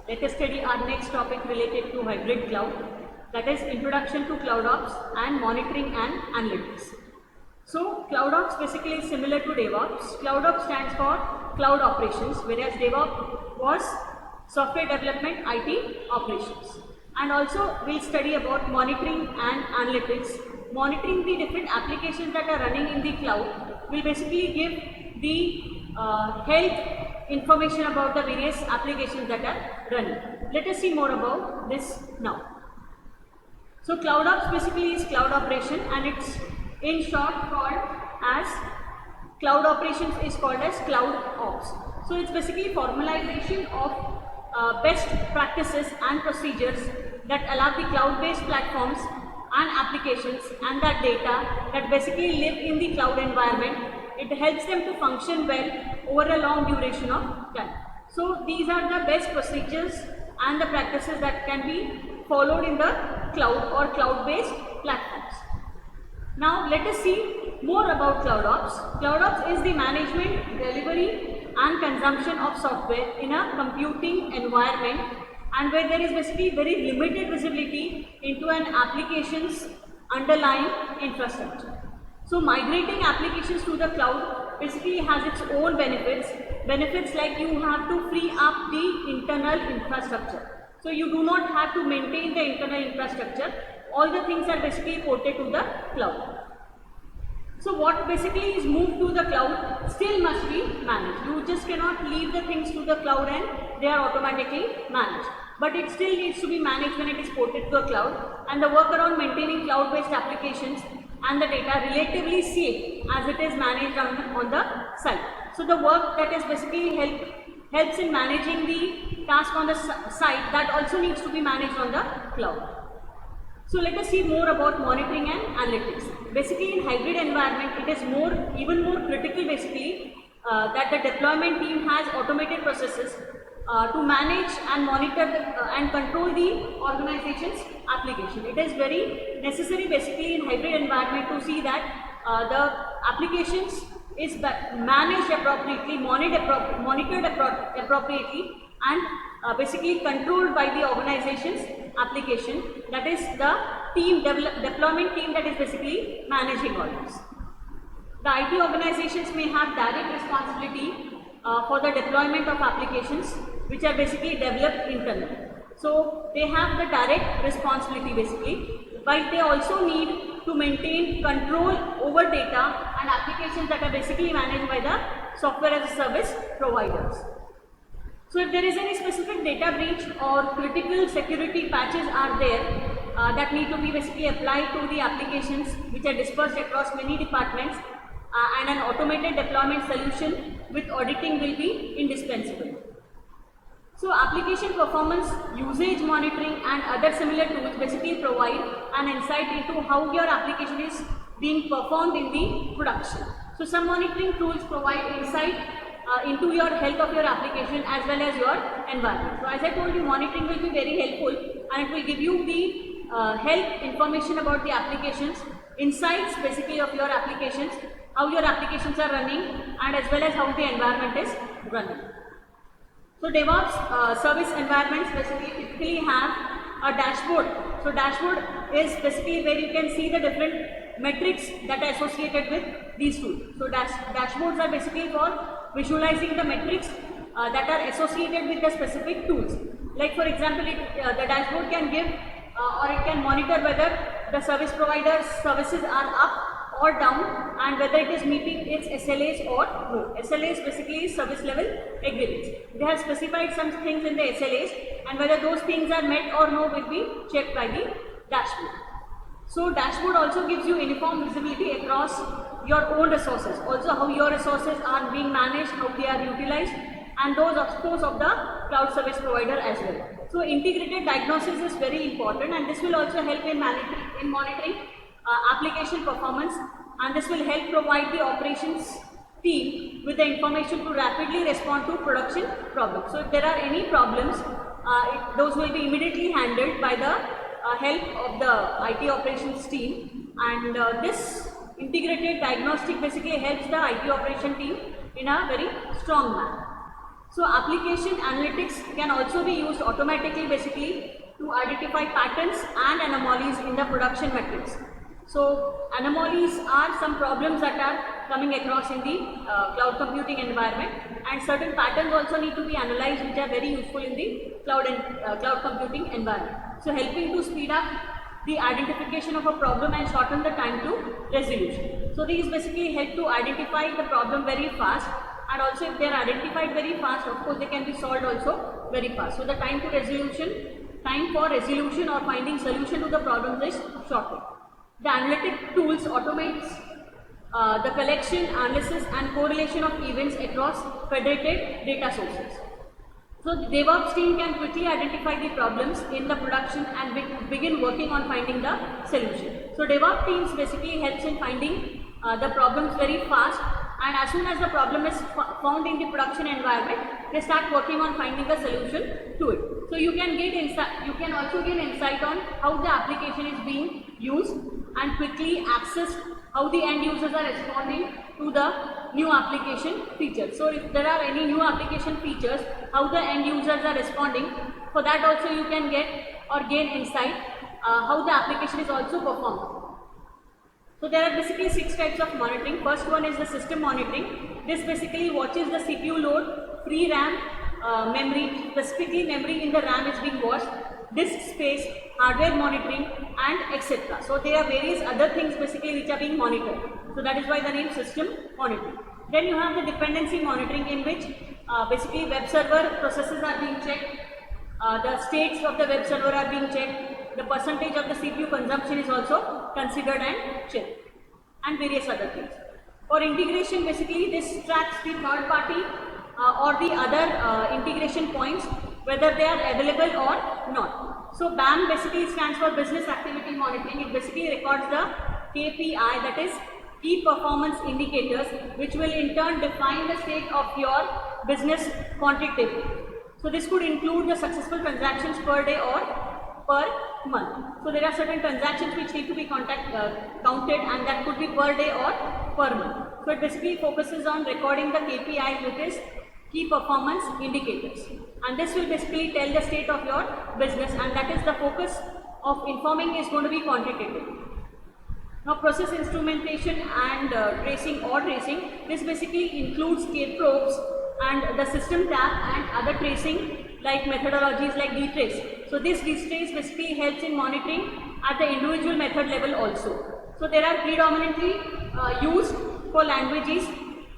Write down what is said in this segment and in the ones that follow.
Let us study our next topic related to hybrid cloud, that is Introduction to Cloud Ops and Monitoring and Analytics. So Cloud Ops basically is similar to DevOps. Cloud Ops stands for Cloud Operations, whereas DevOps was Software Development IT Operations. And also we'll study about Monitoring and Analytics. Monitoring the different applications that are running in the cloud will basically give the health information about the various applications that are running. Let us see more about this now. So Cloud Ops basically is cloud operation, and it's in short called as cloud operations is called as Cloud Ops. So it's basically formalization of best practices and procedures that allow the cloud-based platforms and applications and that data that basically live in the cloud environment. It helps them to function well over a long duration of time. So these are the best procedures and the practices that can be followed in the cloud or cloud-based platforms. Now let us see more about Cloud Ops. Cloud Ops is the management, delivery and consumption of software in a computing environment, and where there is basically very limited visibility into an application's underlying infrastructure. So migrating applications to the cloud basically has its own benefits like you have to free up the internal infrastructure. So you do not have to maintain the internal infrastructure. All the things are basically ported to the cloud. So what basically is moved to the cloud still must be managed. You just cannot leave the things to the cloud and they are automatically managed. But it still needs to be managed when it is ported to the cloud, and the work around maintaining cloud-based applications and the data relatively safe as it is managed on the site. So the work that is basically helps in managing the task on the site, that also needs to be managed on the cloud. So let us see more about monitoring and analytics. Basically in hybrid environment, it is even more critical basically that the deployment team has automated processes to manage and monitor and control the organization's application. It is very necessary basically in hybrid environment to see that the applications is managed appropriately, monitored appropriately, and basically controlled by the organization's application, that is the deployment team that is basically managing all this. The IT organizations may have direct responsibility for the deployment of applications which are basically developed internally. So they have the direct responsibility basically, but they also need to maintain control over data and applications that are basically managed by the software as a service providers. So if there is any specific data breach or critical security patches are there that need to be basically applied to the applications which are dispersed across many departments, and an automated deployment solution with auditing will be indispensable. So application performance, usage monitoring and other similar tools basically provide an insight into how your application is being performed in the production. So some monitoring tools provide insight into your health of your application as well as your environment. So as I told you, monitoring will be very helpful, and it will give you the health information about the applications, insights basically of your applications, how your applications are running, and as well as how the environment is running. So DevOps service environments basically typically have a dashboard. So dashboard is basically where you can see the different metrics that are associated with these tools. So dashboards are basically for visualizing the metrics that are associated with the specific tools. Like for example, the dashboard can give or it can monitor whether the service provider's services are up or down, and whether it is meeting its SLAs or no. SLAs basically is service level agreements. They have specified some things in the SLAs, and whether those things are met or no will be checked by the dashboard. So dashboard also gives you uniform visibility across your own resources, also how your resources are being managed, how they are utilized, and those of course of the cloud service provider as well. So integrated diagnosis is very important, and this will also help in monitoring application performance, and this will help provide the operations team with the information to rapidly respond to production problems. So if there are any problems, those will be immediately handled by the help of the IT operations team, and this integrated diagnostic basically helps the IT operation team in a very strong manner. So application analytics can also be used automatically basically to identify patterns and anomalies in the production metrics. So anomalies are some problems that are coming across in the cloud computing environment, and certain patterns also need to be analyzed which are very useful in the cloud computing environment. So helping to speed up the identification of a problem and shorten the time to resolution. So these basically help to identify the problem very fast, and also if they are identified very fast, of course they can be solved also very fast. So the time for resolution or finding solution to the problem is shortened. The analytic tools automates the collection, analysis and correlation of events across federated data sources. So the DevOps team can quickly identify the problems in the production and begin working on finding the solution. So DevOps teams basically helps in finding the problems very fast, and as soon as the problem is found in the production environment, they start working on finding the solution to it. So you can get insight. You can also gain insight on how the application is being used and quickly access how the end users are responding to the new application features. So if there are any new application features, how the end users are responding, for that also you can get or gain insight how the application is also performed. So there are basically 6 types of monitoring. First one is the system monitoring. This basically watches the CPU load, free RAM, memory, specifically memory in the RAM is being watched, disk space, hardware monitoring and etc. So there are various other things basically which are being monitored. So that is why the name system monitoring. Then you have the dependency monitoring, in which basically web server processes are being checked, the states of the web server are being checked, the percentage of the CPU consumption is also considered and checked, and various other things. For integration, basically this tracks the third party or the other integration points, whether they are available or not. So BAM basically stands for Business Activity Monitoring. It basically records the KPI, that is key performance indicators, which will in turn define the state of your business contact table. So this could include the successful transactions per day or per month. So there are certain transactions which need to be counted, and that could be per day or per month. So it basically focuses on recording the KPIs, which is key performance indicators, and this will basically tell the state of your business, and that is the focus of informing is going to be quantitative. Now process instrumentation and tracing or tracing, this basically includes K-probes and the system tab and other tracing like methodologies like dtrace. So this dtrace basically helps in monitoring at the individual method level also. So there are predominantly used for languages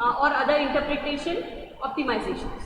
or other interpretation optimizations.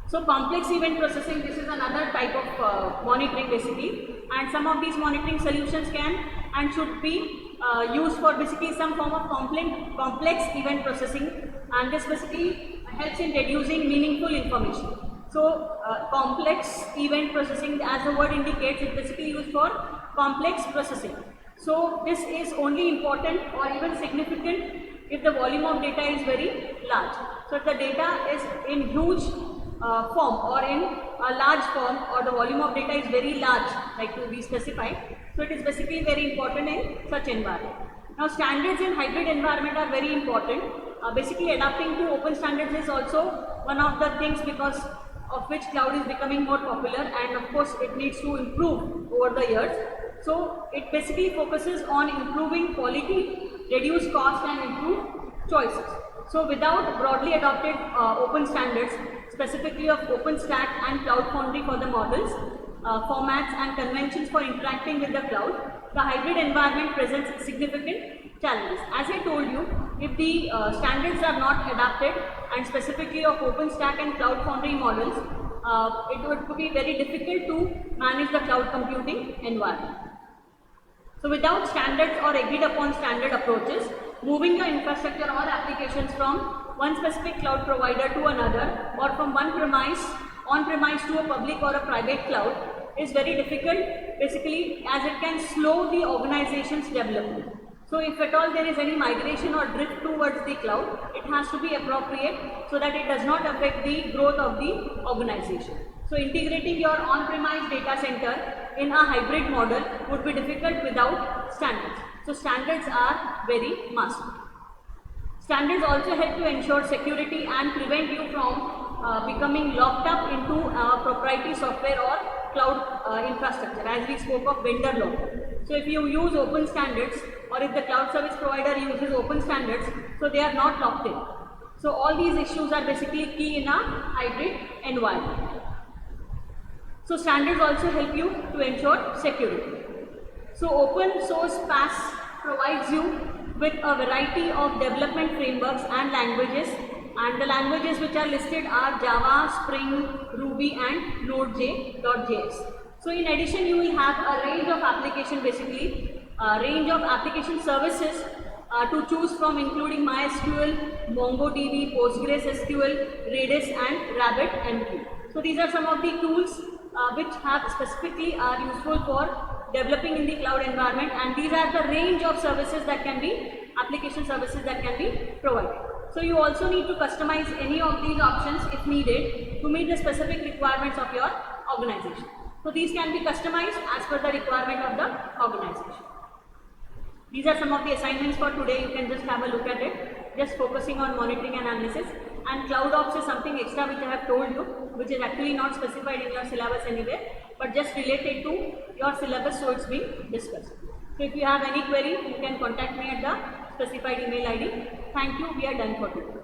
So complex event processing, this is another type of monitoring basically, and some of these monitoring solutions can and should be used for basically some form of complex event processing, and this basically helps in reducing meaningful information. So complex event processing, as the word indicates, is basically used for complex processing. So this is only important or even significant if the volume of data is very large. So if the data is in huge form or in a large form, or the volume of data is very large, like to be specified, so it is basically very important in such environment. Now standards in hybrid environment are very important. Basically adapting to open standards is also one of the things because of which cloud is becoming more popular, and of course it needs to improve over the years. So it basically focuses on improving quality, reduce cost and improve choices. So without broadly adopted open standards, specifically of OpenStack and Cloud Foundry for the models, formats and conventions for interacting with the cloud, the hybrid environment presents significant challenges. As I told you, if the standards are not adapted, and specifically of OpenStack and Cloud Foundry models, it would be very difficult to manage the cloud computing environment. So without standards or agreed upon standard approaches, moving the infrastructure or applications from one specific cloud provider to another, or from one on-premise to a public or a private cloud, is very difficult basically, as it can slow the organization's development. So if at all there is any migration or drift towards the cloud, it has to be appropriate so that it does not affect the growth of the organization. So integrating your on-premise data center in a hybrid model would be difficult without standards. So standards are very must. Standards also help to ensure security and prevent you from becoming locked up into proprietary software or cloud infrastructure, as we spoke of vendor lock. So if you use open standards, or if the cloud service provider uses open standards, so they are not locked in. So all these issues are basically key in a hybrid environment. So standards also help you to ensure security. So open source PaaS provides you with a variety of development frameworks and languages, and the languages which are listed are Java, Spring, Ruby and Node.js. So in addition, you will have a range of application, basically a range of application services to choose from, including MySQL, MongoDB, PostgreSQL, Redis and RabbitMQ. So these are some of the tools which have specifically are useful for developing in the cloud environment, and these are the range of services that can be, application services that can be provided. So you also need to customize any of these options if needed to meet the specific requirements of your organization. So these can be customized as per the requirement of the organization. These are some of the assignments for today. You can just have a look at it, just focusing on monitoring and analysis. And cloud ops is something extra which I have told you, which is actually not specified in your syllabus anywhere, but just related to your syllabus, so it's being discussed. So if you have any query, you can contact me at the specified email ID. Thank you. We are done for today.